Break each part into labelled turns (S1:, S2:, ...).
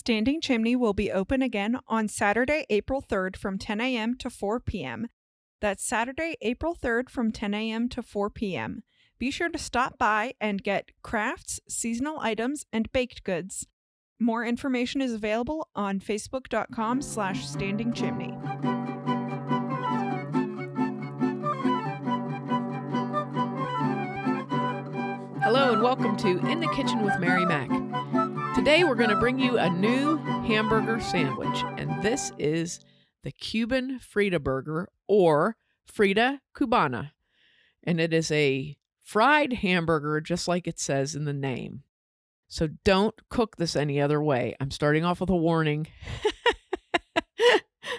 S1: Standing Chimney will be open again on Saturday, April 3rd from 10 a.m. to 4 p.m. That's Saturday, April 3rd from 10 a.m. to 4 p.m. Be sure to stop by and get crafts, seasonal items, and baked goods. More information is available on facebook.com/standingchimney.
S2: Hello and welcome to In the Kitchen with Mary Mac. Today we're going to bring you a new hamburger sandwich, and this is the Cuban Frita burger, or Frita Cubana. And it is a fried hamburger just like it says in the name. So don't cook this any other way. I'm starting off with a warning.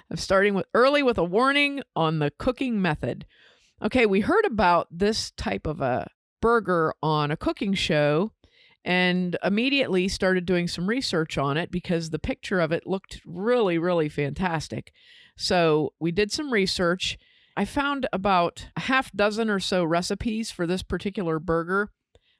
S2: I'm starting early with a warning on the cooking method. Okay, we heard about this type of a burger on a cooking show and immediately started doing some research on it because the picture of it looked really, really fantastic. So we did some research. I found about a half dozen or so recipes for this particular burger,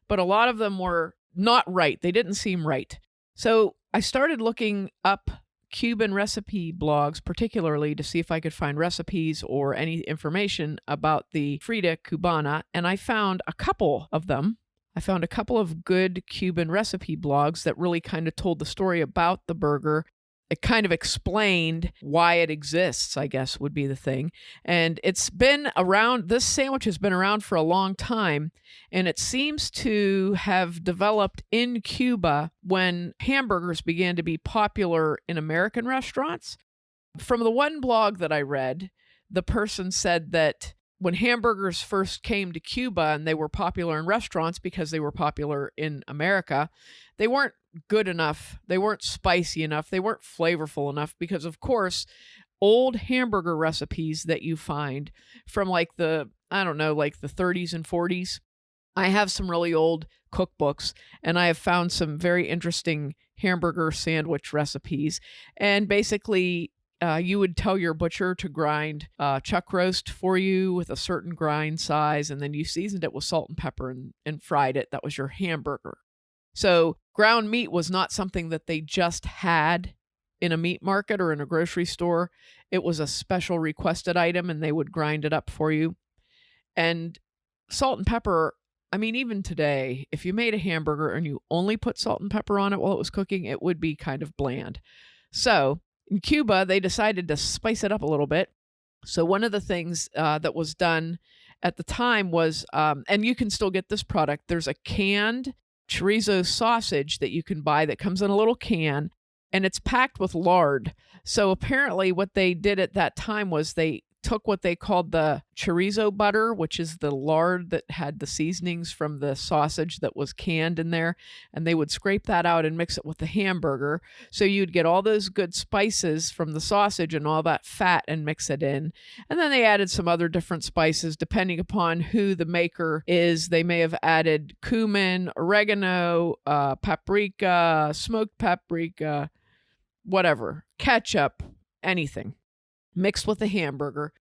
S2: but a lot of them were not right. They didn't seem right. So I started looking up Cuban recipe blogs, particularly to see if I could find recipes or any information about the Frita Cubana, and I found a couple of them. I found a couple of good Cuban recipe blogs that really kind of told the story about the burger. It kind of explained why it exists, I guess would be the thing. And it's been around, this sandwich has been around for a long time, and it seems to have developed in Cuba when hamburgers began to be popular in American restaurants. From the one blog that I read, the person said that when hamburgers first came to Cuba and they were popular in restaurants because they were popular in America, they weren't good enough. They weren't spicy enough. They weren't flavorful enough because, of course, old hamburger recipes that you find from like the 30s and 40s. I have some really old cookbooks and I have found some very interesting hamburger sandwich recipes. And basically, you would tell your butcher to grind chuck roast for you with a certain grind size, and then you seasoned it with salt and pepper and fried it. That was your hamburger. So ground meat was not something that they just had in a meat market or in a grocery store. It was a special requested item, and they would grind it up for you. And salt and pepper, I mean, even today, if you made a hamburger and you only put salt and pepper on it while it was cooking, it would be kind of bland. So in Cuba, they decided to spice it up a little bit. So one of the things that was done at the time was, and you can still get this product, there's a canned chorizo sausage that you can buy that comes in a little can, and it's packed with lard. So apparently what they did at that time was they took what they called the chorizo butter, which is the lard that had the seasonings from the sausage that was canned in there, and they would scrape that out and mix it with the hamburger. So you'd get all those good spices from the sausage and all that fat and mix it in. And then they added some other different spices depending upon who the maker is. They may have added cumin, oregano, paprika, smoked paprika, whatever, ketchup, anything, mixed with the hamburger.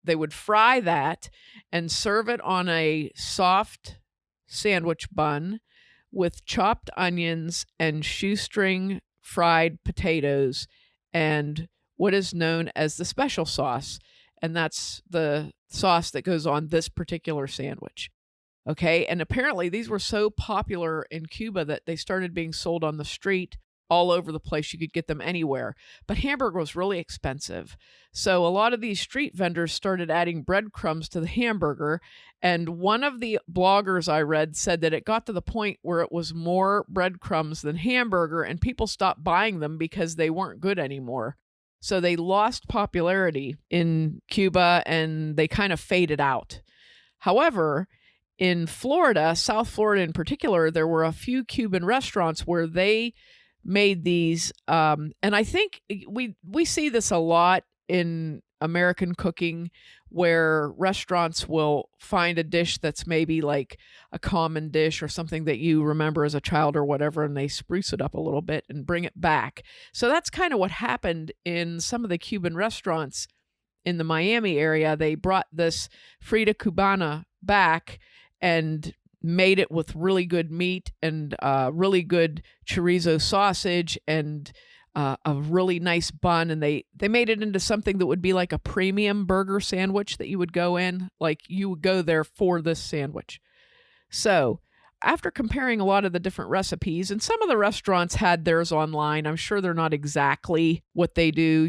S2: They would fry that and serve it on a soft sandwich bun with chopped onions and shoestring fried potatoes and what is known as the special sauce. And that's the sauce that goes on this particular sandwich. Okay. And apparently these were so popular in Cuba that they started being sold on the street all over the place. You could get them anywhere. But hamburger was really expensive. So a lot of these street vendors started adding breadcrumbs to the hamburger. And one of the bloggers I read said that it got to the point where it was more breadcrumbs than hamburger, and people stopped buying them because they weren't good anymore. So they lost popularity in Cuba and they kind of faded out. However, in Florida, South Florida in particular, there were a few Cuban restaurants where they made these, and I think we see this a lot in American cooking, where restaurants will find a dish that's maybe like a common dish or something that you remember as a child or whatever, and they spruce it up a little bit and bring it back. So that's kind of what happened in some of the Cuban restaurants in the Miami area. They brought this Frita Cubana back and made it with really good meat and really good chorizo sausage and a really nice bun, and they made it into something that would be like a premium burger sandwich that you would go in, like you would go there for this sandwich. So after comparing a lot of the different recipes, and some of the restaurants had theirs online, I'm sure they're not exactly what they do,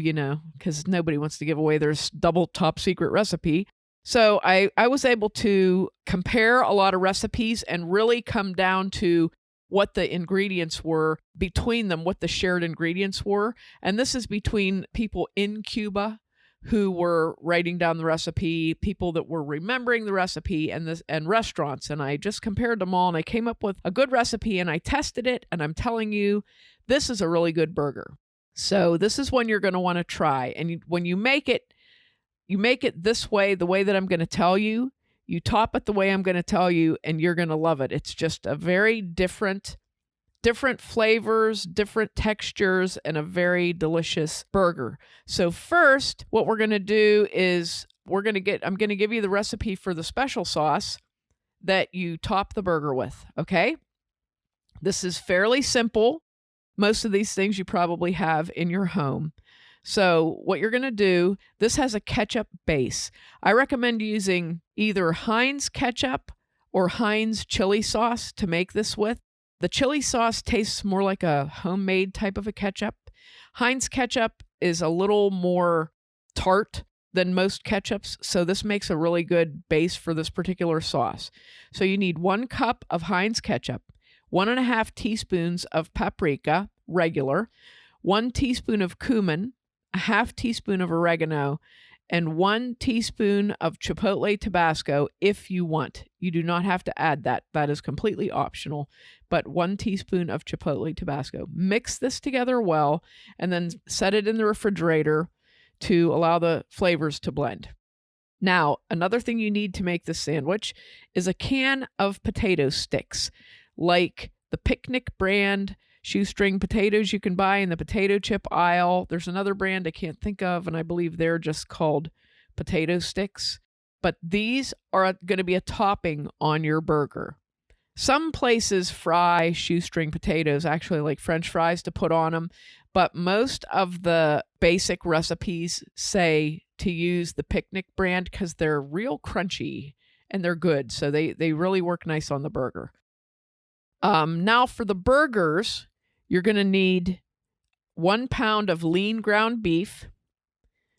S2: because nobody wants to give away their double top secret recipe. So I was able to compare a lot of recipes and really come down to what the ingredients were between them, what the shared ingredients were. And this is between people in Cuba who were writing down the recipe, people that were remembering the recipe, and restaurants. And I just compared them all, and I came up with a good recipe, and I tested it, and I'm telling you, this is a really good burger. So this is one you're going to want to try. And when you make it this way, the way that I'm going to tell you. You top it the way I'm going to tell you, and you're going to love it. It's just a very different flavors, different textures, and a very delicious burger. So first, what we're going to do is I'm going to give you the recipe for the special sauce that you top the burger with, okay? This is fairly simple. Most of these things you probably have in your home. So what you're going to do, this has a ketchup base. I recommend using either Heinz ketchup or Heinz chili sauce to make this with. The chili sauce tastes more like a homemade type of a ketchup. Heinz ketchup is a little more tart than most ketchups, so this makes a really good base for this particular sauce. So you need 1 cup of Heinz ketchup, 1.5 teaspoons of paprika, regular, 1 teaspoon of cumin, a 1/2 teaspoon of oregano, and 1 teaspoon of chipotle Tabasco if you want. You do not have to add that. That is completely optional, but 1 teaspoon of chipotle Tabasco. Mix this together well, and then set it in the refrigerator to allow the flavors to blend. Now, another thing you need to make this sandwich is a can of potato sticks, like the Picnic brand shoestring potatoes you can buy in the potato chip aisle. There's another brand I can't think of, and I believe they're just called potato sticks. But these are going to be a topping on your burger. Some places fry shoestring potatoes, actually like French fries, to put on them. But most of the basic recipes say to use the Picnic brand because they're real crunchy and they're good. So they really work nice on the burger. Now for the burgers, you're going to need 1 pound of lean ground beef.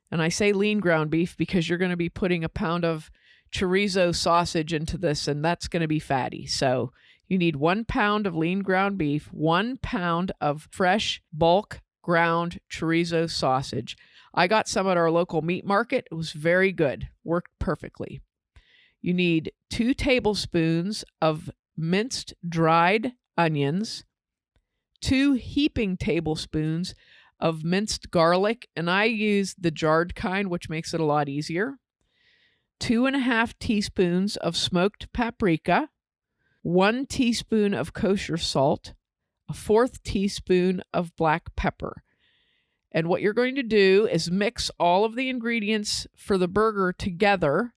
S2: And I say lean ground beef because you're going to be putting a pound of chorizo sausage into this, and that's going to be fatty. So you need 1 pound of lean ground beef, 1 pound of fresh bulk ground chorizo sausage. I got some at our local meat market. It was very good. Worked perfectly. You need 2 tablespoons of minced dried onions, 2 heaping tablespoons of minced garlic, and I use the jarred kind, which makes it a lot easier, 2.5 teaspoons of smoked paprika, 1 teaspoon of kosher salt, a 1/4 teaspoon of black pepper. And what you're going to do is mix all of the ingredients for the burger together.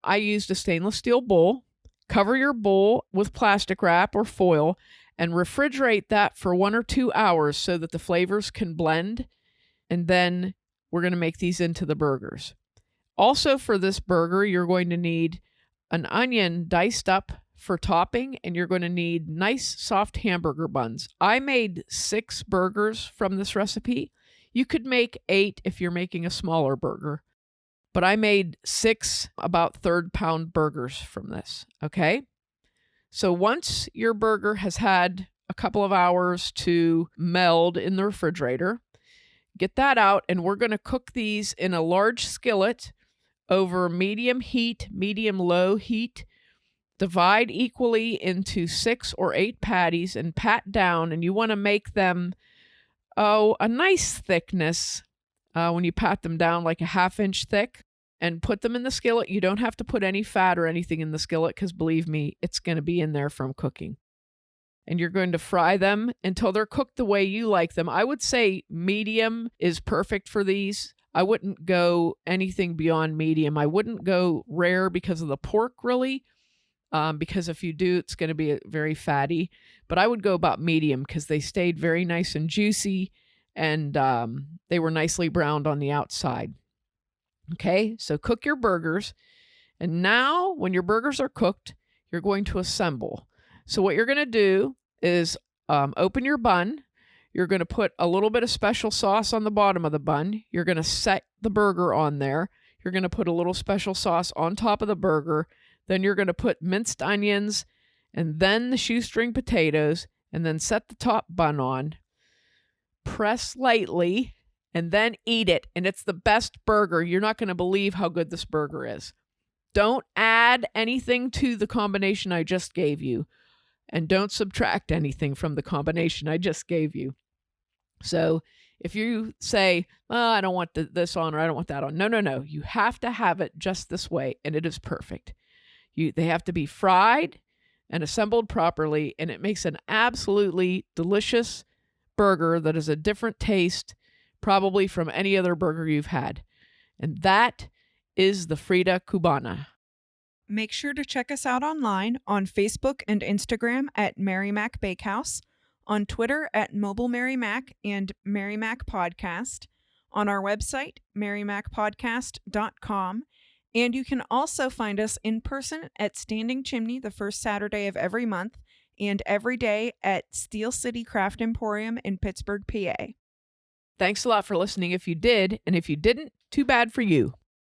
S2: I used a stainless steel bowl. Cover your bowl with plastic wrap or foil and refrigerate that for 1 or 2 hours so that the flavors can blend. And then we're going to make these into the burgers. Also for this burger, you're going to need an onion diced up for topping, and you're going to need nice soft hamburger buns. I made 6 burgers from this recipe. You could make 8 if you're making a smaller burger, but I made 6 about 1/3 pound burgers from this, okay? So once your burger has had a couple of hours to meld in the refrigerator, get that out, and we're going to cook these in a large skillet over medium heat, medium-low heat. Divide equally into 6 or 8 patties and pat down, and you want to make them, a nice thickness when you pat them down, like a 1/2 inch thick. And put them in the skillet. You don't have to put any fat or anything in the skillet because, believe me, it's going to be in there from cooking. And you're going to fry them until they're cooked the way you like them. I would say medium is perfect for these. I wouldn't go anything beyond medium. I wouldn't go rare because of the pork, really, because if you do, it's going to be very fatty. But I would go about medium because they stayed very nice and juicy, and they were nicely browned on the outside. Okay, so cook your burgers. And now when your burgers are cooked, you're going to assemble. So what you're going to do is open your bun. You're going to put a little bit of special sauce on the bottom of the bun. You're going to set the burger on there. You're going to put a little special sauce on top of the burger. Then you're going to put minced onions and then the shoestring potatoes, and then set the top bun on. Press lightly and then eat it. And it's the best burger. You're not going to believe how good this burger is. Don't add anything to the combination I just gave you. And don't subtract anything from the combination I just gave you. So if you say, oh, I don't want this on or I don't want that on. No. You have to have it just this way, and it is perfect. They have to be fried and assembled properly, and it makes an absolutely delicious burger that is a different taste probably from any other burger you've had. And that is the Frita Cubana.
S1: Make sure to check us out online on Facebook and Instagram at Mary Mac Bakehouse, on Twitter at Mobile Mary Mac and Mary Mac Podcast, on our website, marymacpodcast.com, and you can also find us in person at Standing Chimney the first Saturday of every month and every day at Steel City Craft Emporium in Pittsburgh, PA.
S2: Thanks a lot for listening if you did, and if you didn't, too bad for you.